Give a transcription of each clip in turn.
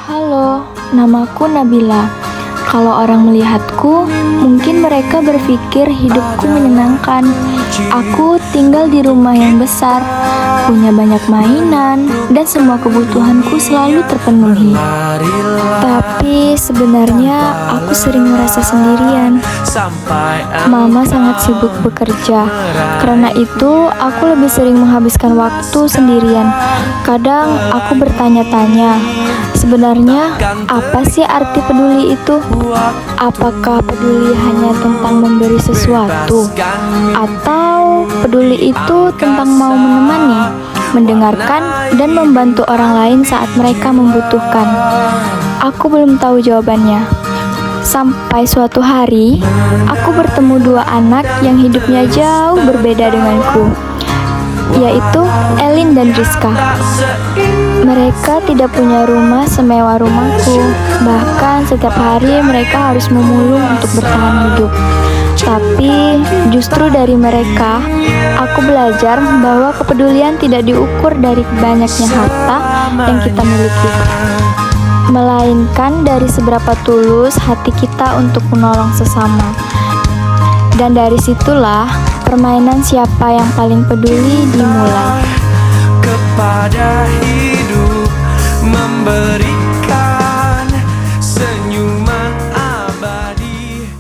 Halo, namaku Nabila. Kalau orang melihatku, mungkin mereka berpikir hidupku menyenangkan. Aku tinggal di rumah yang besar, punya banyak mainan, dan semua kebutuhanku selalu terpenuhi. Tapi sebenarnya aku sering merasa sendirian. Mama sangat sibuk bekerja. Karena itu, aku lebih sering menghabiskan waktu sendirian. Kadang aku bertanya-tanya, sebenarnya apa sih arti peduli itu? Apakah peduli hanya tentang memberi sesuatu? Atau peduli itu tentang mau menemani, mendengarkan, dan membantu orang lain saat mereka membutuhkan? Aku belum tahu jawabannya. Sampai suatu hari, aku bertemu dua anak yang hidupnya jauh berbeda denganku, yaitu Elin dan Rizka. Mereka tidak punya rumah semewah rumahku. Bahkan setiap hari mereka harus memulung untuk bertahan hidup. Tapi justru dari mereka, aku belajar bahwa kepedulian tidak diukur dari banyaknya harta yang kita miliki, melainkan dari seberapa tulus hati kita untuk menolong sesama. Dan dari situlah permainan siapa yang paling peduli dimulai. Kepada hidup memberikan senyuman abadi.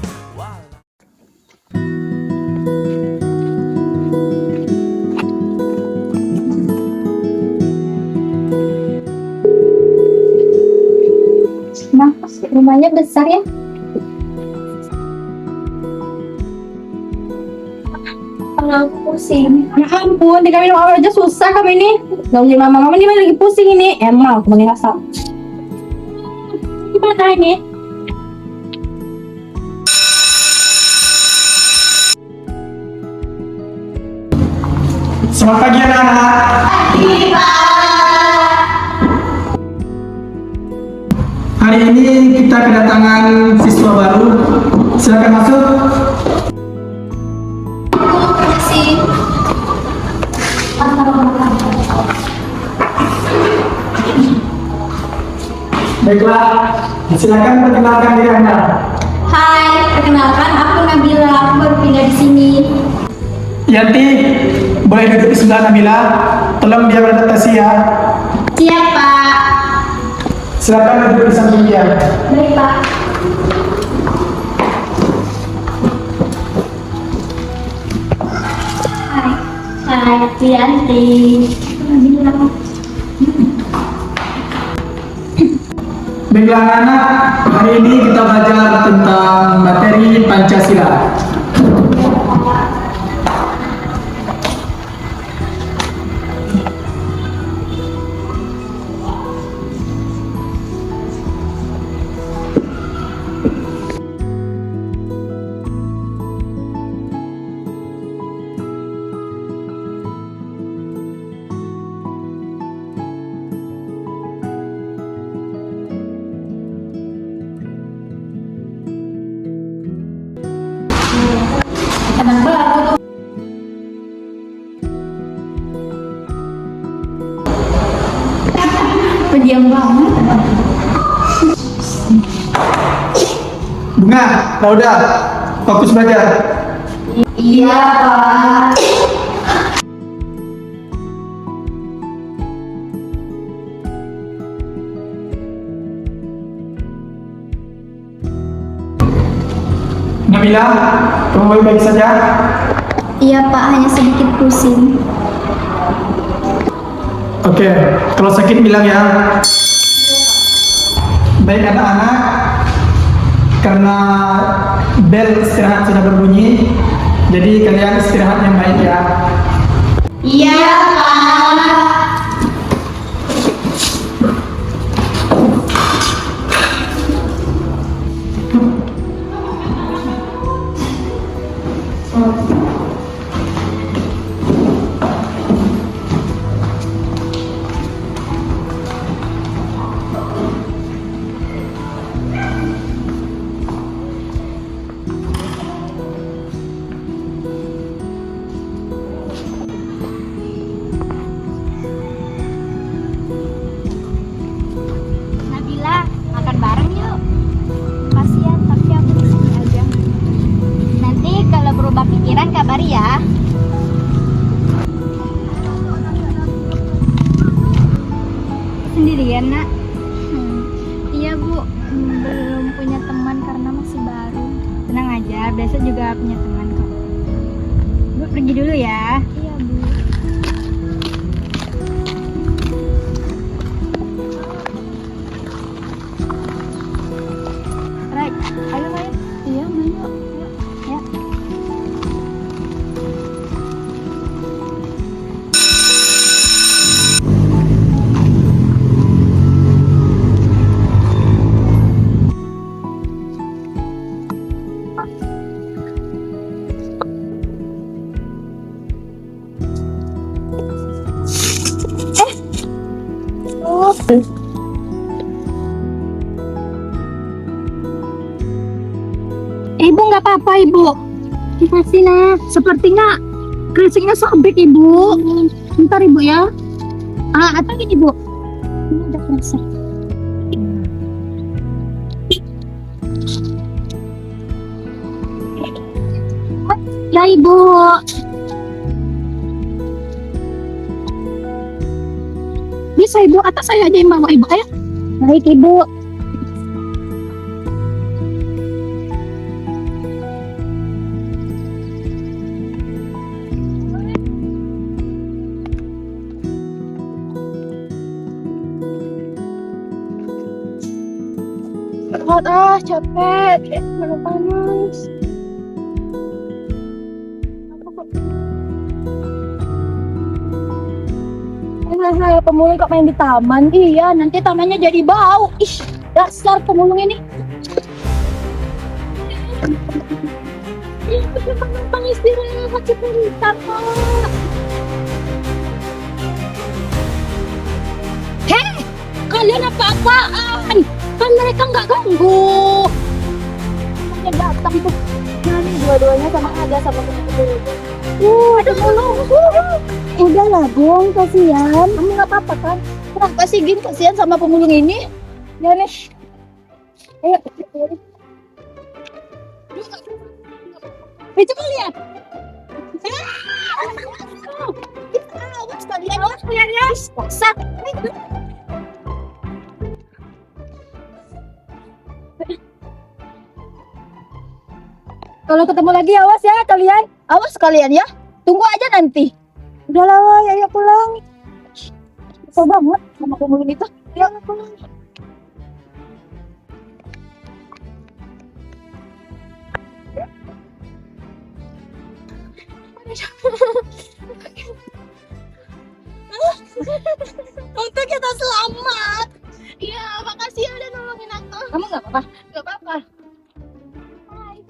Nah, rumahnya besar ya? Aku pusing. Ya ampun, tinggal minum air aja susah kami ini. Gangguin mama ini lagi pusing ini. Emang aku ngerasa. Gimana ini? Selamat pagi anak-anak. Pagi, Pak. Hari ini kita kedatangan siswa baru. Silakan masuk. Baiklah, silakan perkenalkan diri Anda. Hai, perkenalkan aku Nabila. Aku baru pindah di sini. Yanti, boleh duduk di sebelah Nabila. Tolong dia beradaptasi ya. Siap, Pak. Silakan duduk di samping dia. Baik, Pak. Hai, aku Yanti. Nabila. Baiklah anak-anak, hari ini kita belajar tentang materi Pancasila. Anak baru. Pendiam banget. Bunga, Lauda, fokus belajar. Iya, Pak. Nabila, kamu baik-baik saja? Iya, Pak, hanya sedikit pusing. Oke, kalau sakit bilang ya. Baik anak-anak, karena bel istirahat sudah berbunyi, jadi kalian istirahat yang baik ya. Iya, Pak. sendirian, Nak? Iya Bu, belum punya teman karena masih baru. Tenang aja, besok juga punya teman kok. Bu pergi dulu ya. Iya Bu. Right, ayo main. Iya main yuk. Ya. Ibu nggak apa-apa ibu. Makasih nak. Sepertinya krisingnya sobek ibu. Bentar ibu ya. Apa gini ibu? Ini udah kerasa. Ya ibu. Bisa ibu, atas saya aja yang bawa ibu. Ayo. Baik ibu. Capek, mana panas. Pemulung kok main di taman? Iya, nanti tamannya jadi bau. Ih, dasar pemulung ini. Bang istirahat sebentar, Pak. Hei, kalian apa-apaan? Kan mereka nggak ganggu. Hanya datang tuh. Nah, nih dua-duanya sama ada sama pemulung. Ada pemulung. Udahlah, Bung, kasihan. Kamu nggak apa-apa kan? Kenapa sih, Gin? Kasihan sama pemulung ini? Ya, nih. Ayo. Coba lihat. Awas kalian, awas kalian ya. Paksa. Kalau ketemu lagi awas ya kalian. Awas kalian ya. Tunggu aja nanti. Udah lah, Woy, ayo pulang. Kesel banget sama pemulung itu. Ayo pulang. Untuk kita selamat. Iya, makasih ya udah nolongin aku. Kamu nggak apa-apa? Nggak apa-apa. Hai,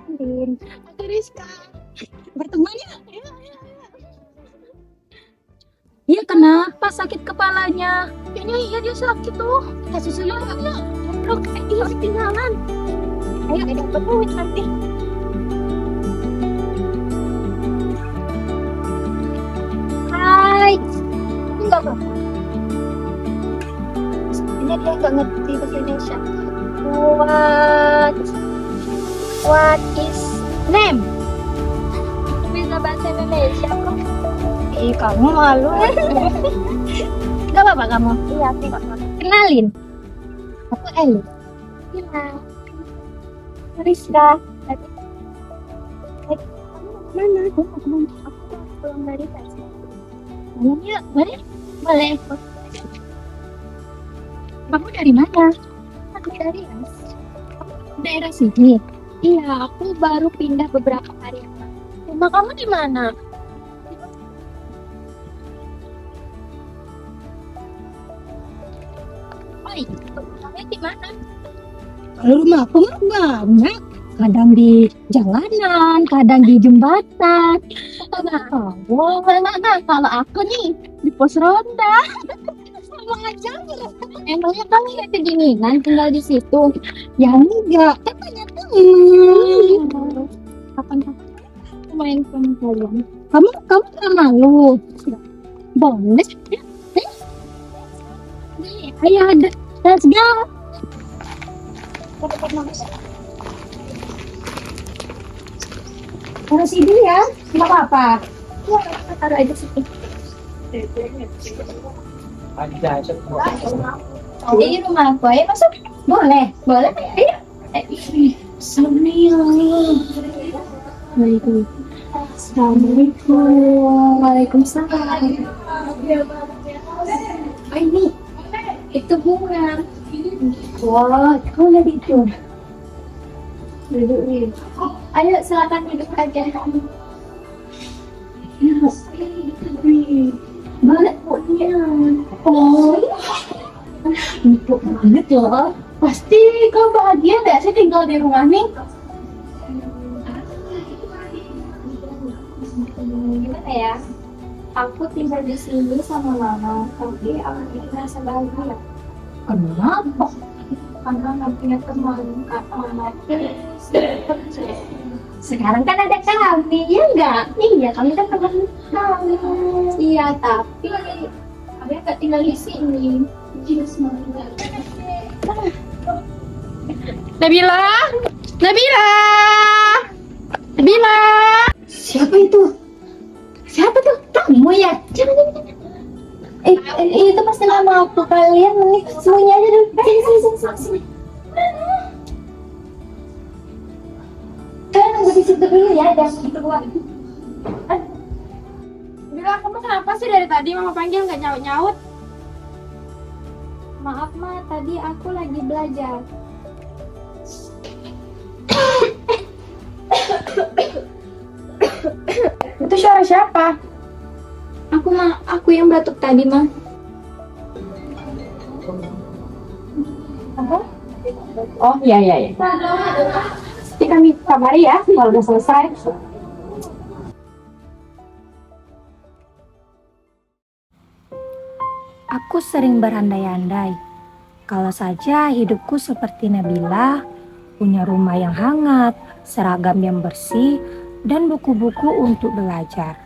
Andin. Aku Rizka. Berteman ya? Iya, iya, iya. Iya, kenapa sakit kepalanya? Kayaknya iya dia sakit tuh. Kasus dulu ya. Blok, iya ketinggalan. Ayo, ada penuh nanti. Hai. Enggak apa-apa. Sebenarnya dia nggak ngerti bahasa Indonesia. What is name? Bisa bahasa Indonesia kok. Ih, kamu malu. Gak apa-apa kamu? Iya, aku gak apa-apa. Kenalin. Aku Eli. Iya. Rizka. Kamu mana? Aku mau kemana? Aku mau pulang dari tes. Malam yuk, boleh? Boleh. Kamu dari mana? Aku dari Ras. Daerah sini? Iya, aku baru pindah beberapa hari yang lalu. Rumah kamu di mana? Oh iya, rumahnya di mana? Kalau rumah aku mah banyak. Kadang di jalanan, kadang di jembatan. Kalau aku nih di pos ronda. Sama aja. Emangnya kamu nggak kedinginan tinggal di situ? Ya enggak, kan banyak teman. Kapan-kapan aku main sama kalian. Kamu nggak malu? Boleh. Ayo, let's go. Taruh sini ya, nggak apa-apa. Ya, taruh aja sini. Di rumah aku, ayo masuk. Boleh. Boleh? Ayo. Assalamualaikum. Waalaikumsalam. Ini itu bunga. Wah, kau lihat itu. Duduk nih. Ayo silakan duduk aja. Banget punya. Oh, empuk banget loh. Pasti kau bahagia nggak sih tinggal di rumah nih? Gimana ya? Aku tinggal di sini sama mama, tapi aku tidak merasa bahagia. Kenapa? Karena nggak punya teman, kak mama. Sekarang kan ada kami, ya enggak? Iya, kami kan teman kami. Iya, tapi dia nggak tinggal di sini. Nabila! Nabila! Nabila! Siapa itu? Siapa tuh? Kamu ya? Jangan. Itu pasti nama aku. Kalian nih sembunyi aja dulu. Sini. Kalian nunggu di situ dulu ya, jangan gitu buat. Bila, kamu kenapa sih dari tadi mama panggil nggak nyaut-nyaut? Maaf ma, tadi aku lagi belajar. Itu suara siapa? Aku yang batuk tadi ma. Apa? Oh, iya. Nanti kami kabari ya kalau udah selesai. Aku sering berandai-andai, kalau saja hidupku seperti Nabila, punya rumah yang hangat, seragam yang bersih, dan buku-buku untuk belajar.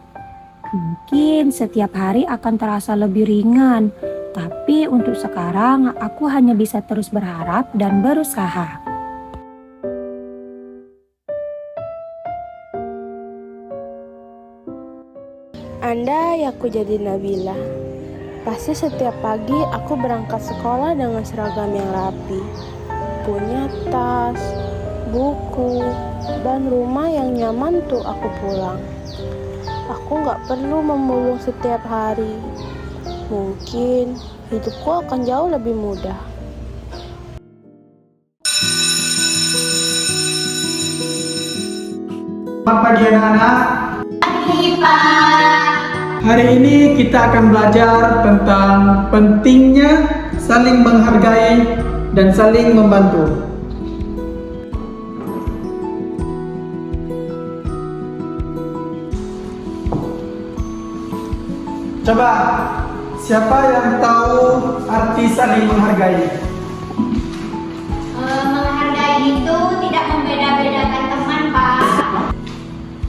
Mungkin setiap hari akan terasa lebih ringan, tapi untuk sekarang aku hanya bisa terus berharap dan berusaha. Andai aku jadi Nabila, pasti setiap pagi aku berangkat sekolah dengan seragam yang rapi, punya tas, buku, dan rumah yang nyaman untuk aku pulang. Aku gak perlu memulung setiap hari. Mungkin hidupku akan jauh lebih mudah. Selamat pagi anak-anak. Hari ini kita akan belajar tentang pentingnya saling menghargai dan saling membantu. Coba, siapa yang tahu arti saling menghargai? Menghargai itu tidak membeda-bedakan teman, Pak.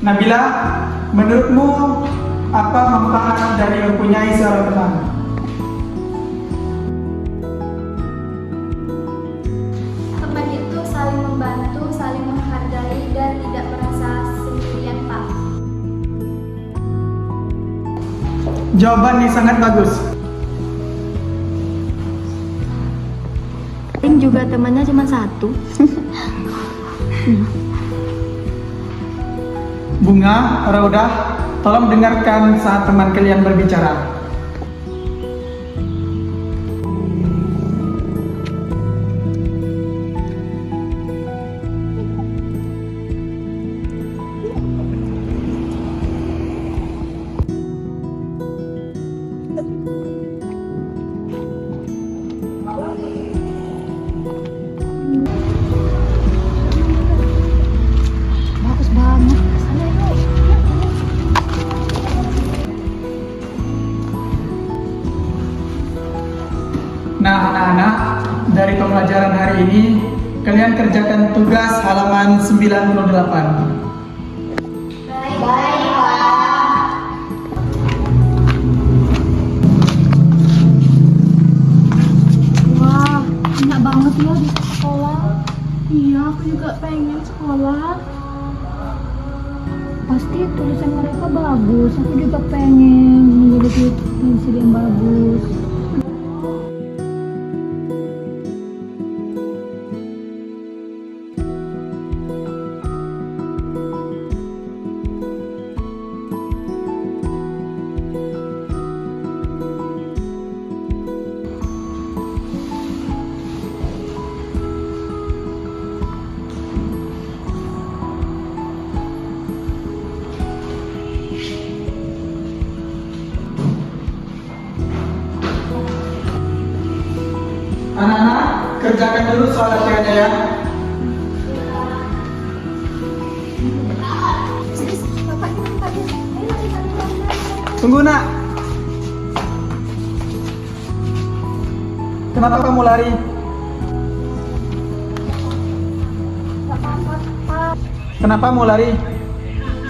Nabila, menurutmu apa manfaat dari mempunyai seorang teman? Teman itu saling membantu, saling menghargai, dan tidak merasa sendirian, Pak. Jawaban yang sangat bagus. Paling juga temannya cuma satu. Bunga, Raudah, tolong dengarkan saat teman kalian berbicara. Nah, anak-anak, dari pembelajaran hari ini, kalian kerjakan tugas halaman 98. Wah, enak banget ya di sekolah. Iya, aku juga pengen sekolah. Pasti tulisan mereka bagus. Aku juga pengen menjadi pensil yang bagus. Anak-anak, kerjakan dulu soal latihannya ya. Tunggu nak. Kenapa kamu lari? Kenapa mau lari?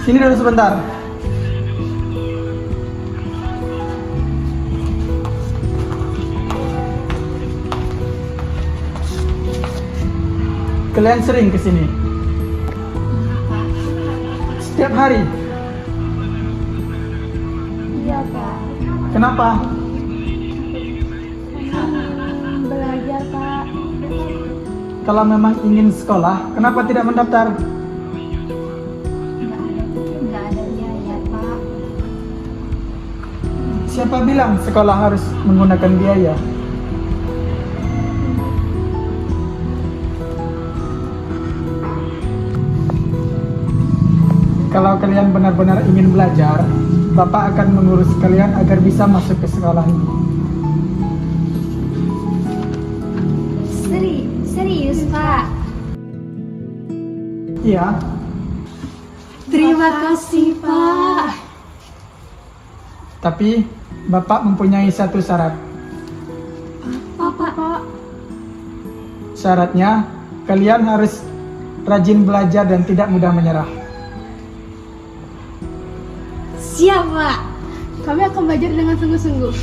Sini dulu sebentar. Kalian sering ke sini? Setiap hari? Iya, Pak. Kenapa? Belajar, Pak. Kalau memang ingin sekolah, kenapa tidak mendaftar? Nggak ada biaya, Pak. Siapa bilang sekolah harus menggunakan biaya? Kalau kalian benar-benar ingin belajar, Bapak akan mengurus kalian agar bisa masuk ke sekolah ini. Serius, Pak. Iya, Terima kasih, Pak. tapi Bapak mempunyai satu syarat. Pak. Syaratnya, kalian harus rajin belajar dan tidak mudah menyerah. Siap, Pak. Kami akan belajar dengan sungguh-sungguh.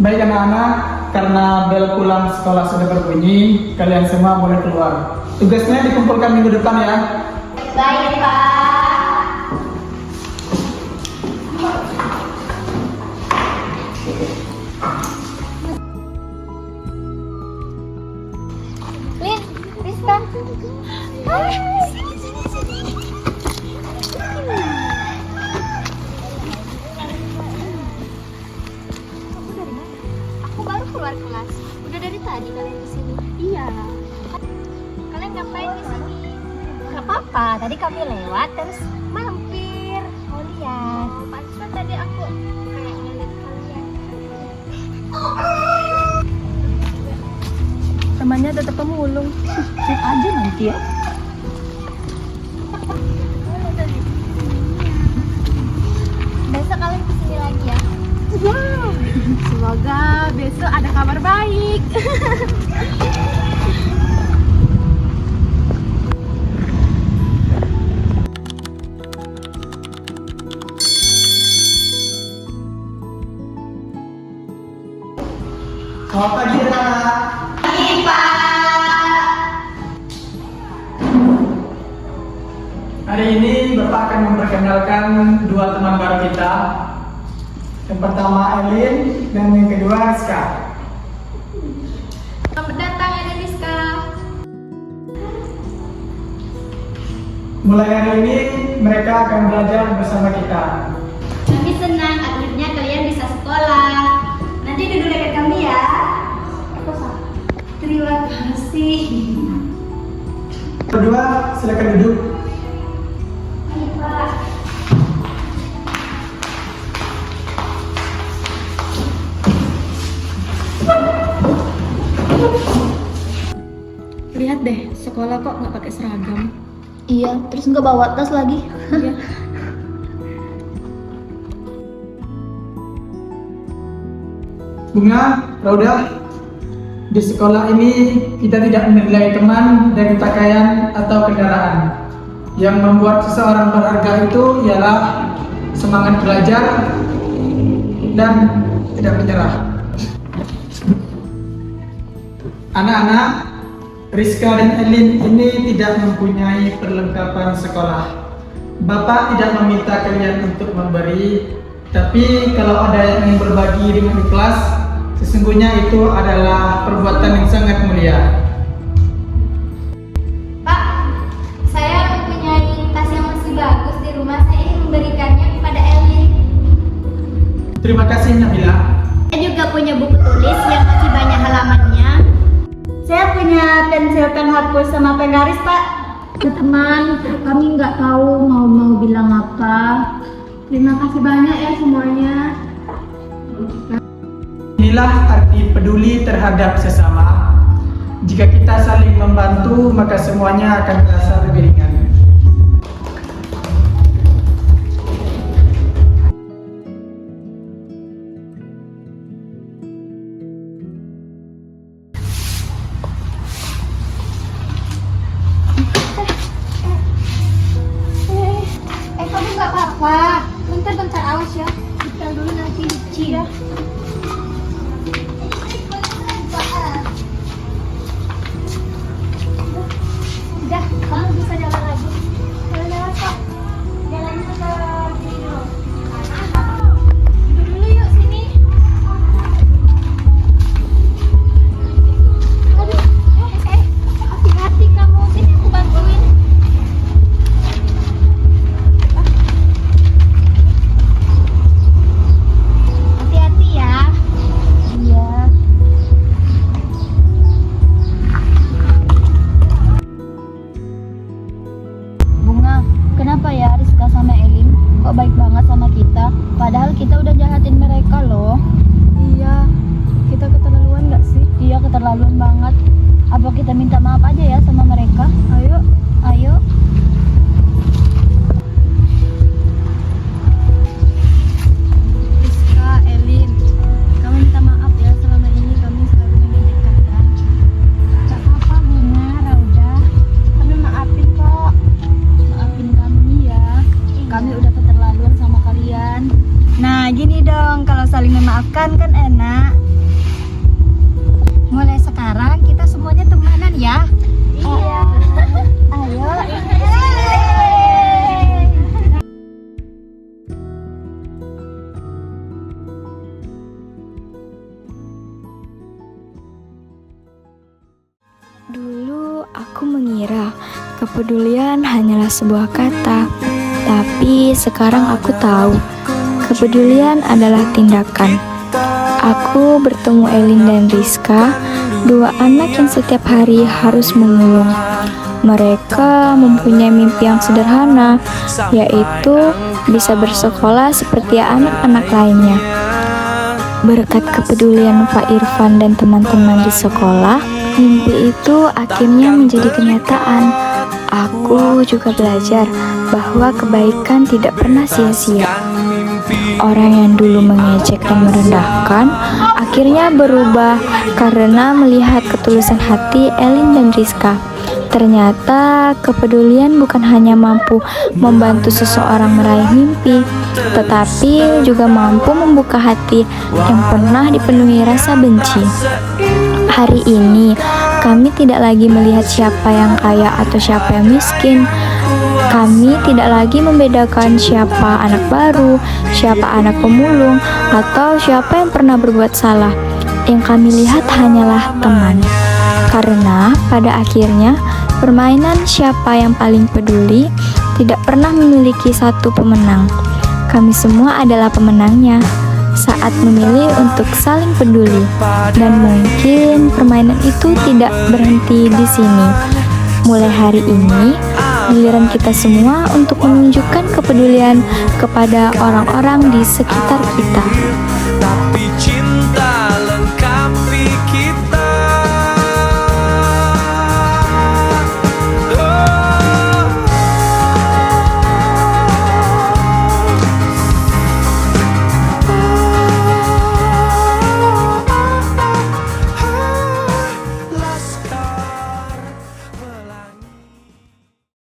Baik anak-anak, karena bel pulang sekolah sudah berbunyi, kalian semua boleh keluar. Tugasnya dikumpulkan minggu depan ya. Baik, Pak. Lin, Rizka. Aku baru keluar kelas. Udah dari tadi kalian di sini. Iya. Kalian ngapain di sini? Gak apa-apa, tadi kami lewat terus mampir. Mau lihat. Oh, pantesan tadi aku kayak ngeliat kalian. Temannya tetap pemulung. Cek aja nanti ya. Besok kalian kesini lagi ya. Semoga besok ada kabar baik. Selamat pagi anak-anak. Hari ini Bapak akan memperkenalkan dua teman baru kita. Yang pertama Elin dan yang kedua Rizka. Selamat datang Eda Rizka. Mulai hari ini mereka akan belajar bersama kita. Kami senang akhirnya kalian bisa sekolah. Nanti duduk dekat kami ya. Terima kasih. Berdua silakan duduk. Lihat deh, sekolah kok nggak pakai seragam. Iya, terus nggak bawa tas lagi. Bunga, Rauda, di sekolah ini kita tidak menilai teman dari pakaian atau kendaraan. Yang membuat seseorang berharga itu ialah semangat belajar dan tidak menyerah. Anak-anak, Rizka dan Elin ini tidak mempunyai perlengkapan sekolah. Bapak tidak meminta kalian untuk memberi, tapi kalau ada yang ingin berbagi dengan ikhlas, sesungguhnya itu adalah perbuatan yang sangat mulia. Pak, saya mempunyai tas yang masih bagus di rumah. Saya ingin memberikannya kepada Elin. Terima kasih Nabila. Saya juga punya buku tulis yang masih banyak halamannya. Saya punya pensil penghapus sama penggaris, Pak. Teman, kami nggak tahu mau bilang apa. Terima kasih banyak ya semuanya. Inilah arti peduli terhadap sesama. Jika kita saling membantu, maka semuanya akan terasa lebih ringan. Kamu nggak apa-apa. Bentar, awas ya. Kita dulu nanti dicuci ya. Udah, kamu bisa jalan lagi. Jalan-jalan kok. Jalan ke sini. Duduk dulu yuk sini. Aduh, hati-hati kamu. Sini aku bantuin. Hati-hati ya. Iya. Bunga, kenapa ya Rizka sama Elin kok baik banget sama kita? Padahal kita udah jahatin mereka loh. Iya, kita keterlaluan gak sih? Iya, keterlaluan banget. Apa kita minta maaf aja ya sama mereka? Ayo. Ayo. Rizka, Elin, kamu minta maaf ya selama ini kami selalu mendidik kalian. Gak apa-apa Bunga, Rauda. Kami maafin kok. Maafin kami ya. Kami udah keterlaluan sama kalian. Nah, gini dong, kalau saling memaafkan kan enak. Mulai sekarang kita semuanya temanan ya. Iya. Ayo. Dulu aku mengira kepedulian hanyalah sebuah kata, tapi sekarang aku tahu kepedulian adalah tindakan. Aku bertemu Elin dan Rizka, dua anak yang setiap hari harus memulung. Mereka mempunyai mimpi yang sederhana, yaitu bisa bersekolah seperti anak-anak lainnya. Berkat kepedulian Pak Irfan dan teman-teman di sekolah, mimpi itu akhirnya menjadi kenyataan. Aku juga belajar bahwa kebaikan tidak pernah sia-sia. Orang yang dulu mengejek dan merendahkan akhirnya berubah karena melihat ketulusan hati Elin dan Rizka. Ternyata kepedulian bukan hanya mampu membantu seseorang meraih mimpi, tetapi juga mampu membuka hati yang pernah dipenuhi rasa benci. Hari ini kami tidak lagi melihat siapa yang kaya atau siapa yang miskin. Kami tidak lagi membedakan siapa anak baru, siapa anak pemulung, atau siapa yang pernah berbuat salah. Yang kami lihat hanyalah teman. Karena pada akhirnya permainan siapa yang paling peduli tidak pernah memiliki satu pemenang. Kami semua adalah pemenangnya saat memilih untuk saling peduli. Dan mungkin permainan itu tidak berhenti di sini. Mulai hari ini, giliran kita semua untuk menunjukkan kepedulian kepada orang-orang di sekitar kita.